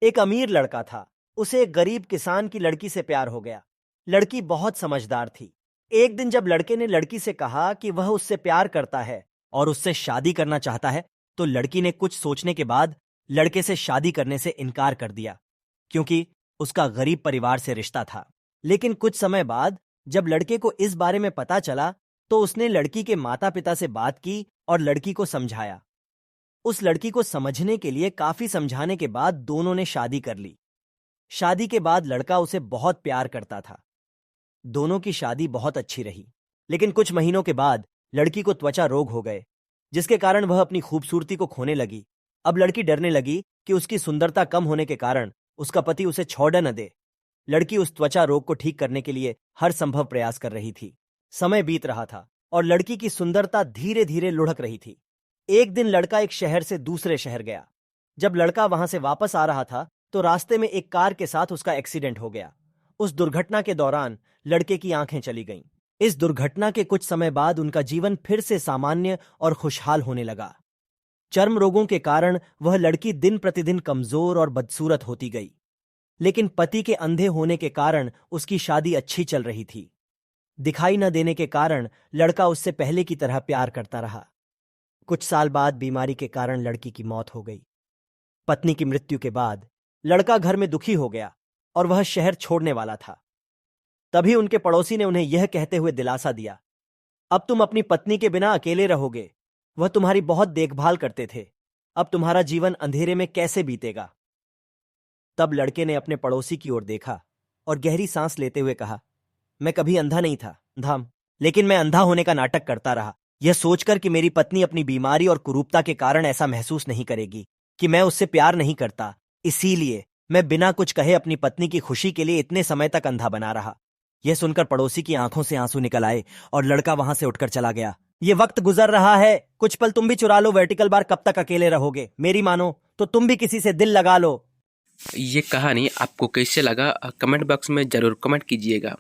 एक अमीर लड़का था। उसे एक गरीब किसान की लड़की से प्यार हो गया। लड़की बहुत समझदार थी। एक दिन जब लड़के ने लड़की से कहा कि वह उससे प्यार करता है और उससे शादी करना चाहता है, तो लड़की ने कुछ सोचने के बाद लड़के से शादी करने से इनकार कर दिया, क्योंकि उसका गरीब परिवार से रिश्ता था। लेकिन कुछ समय बाद जब लड़के को इस बारे में पता चला, तो उसने लड़की के माता पिता से बात की और लड़की को समझाया। उस लड़की को समझने के लिए काफी समझाने के बाद दोनों ने शादी कर ली। शादी के बाद लड़का उसे बहुत प्यार करता था। दोनों की शादी बहुत अच्छी रही। लेकिन कुछ महीनों के बाद लड़की को त्वचा रोग हो गए, जिसके कारण वह अपनी खूबसूरती को खोने लगी। अब लड़की डरने लगी कि उसकी सुंदरता कम होने के कारण उसका पति उसे छोड़ न दे। लड़की उस त्वचा रोग को ठीक करने के लिए हर संभव प्रयास कर रही थी। समय बीत रहा था और लड़की की सुंदरता धीरे धीरे लुढ़क रही थी। एक दिन लड़का एक शहर से दूसरे शहर गया। जब लड़का वहां से वापस आ रहा था, तो रास्ते में एक कार के साथ उसका एक्सीडेंट हो गया। उस दुर्घटना के दौरान लड़के की आंखें चली गईं। इस दुर्घटना के कुछ समय बाद उनका जीवन फिर से सामान्य और खुशहाल होने लगा। चर्म रोगों के कारण वह लड़की दिन प्रतिदिन कमजोर और बदसूरत होती गई। लेकिन पति के अंधे होने के कारण उसकी शादी अच्छी चल रही थी। दिखाई न देने के कारण लड़का उससे पहले की तरह प्यार करता रहा। कुछ साल बाद बीमारी के कारण लड़की की मौत हो गई। पत्नी की मृत्यु के बाद लड़का घर में दुखी हो गया और वह शहर छोड़ने वाला था। तभी उनके पड़ोसी ने उन्हें यह कहते हुए दिलासा दिया, अब तुम अपनी पत्नी के बिना अकेले रहोगे। वह तुम्हारी बहुत देखभाल करते थे। अब तुम्हारा जीवन अंधेरे में कैसे बीतेगा। तब लड़के ने अपने पड़ोसी की ओर देखा और गहरी सांस लेते हुए कहा, मैं कभी अंधा नहीं था धाम, लेकिन मैं अंधा होने का नाटक करता रहा, यह सोचकर कि मेरी पत्नी अपनी बीमारी और कुरूपता के कारण ऐसा महसूस नहीं करेगी कि मैं उससे प्यार नहीं करता। इसीलिए मैं बिना कुछ कहे अपनी पत्नी की खुशी के लिए इतने समय तक अंधा बना रहा। यह सुनकर पड़ोसी की आंखों से आंसू निकल आए और लड़का वहां से उठकर चला गया। ये वक्त गुजर रहा है, कुछ पल तुम भी चुरा लो। वर्टिकल बार कब तक अकेले रहोगे? मेरी मानो तो तुम भी किसी से दिल लगा लो। ये कहानी आपको कैसे लगा कमेंट बॉक्स में ज़रूर कमेंट कीजिएगा।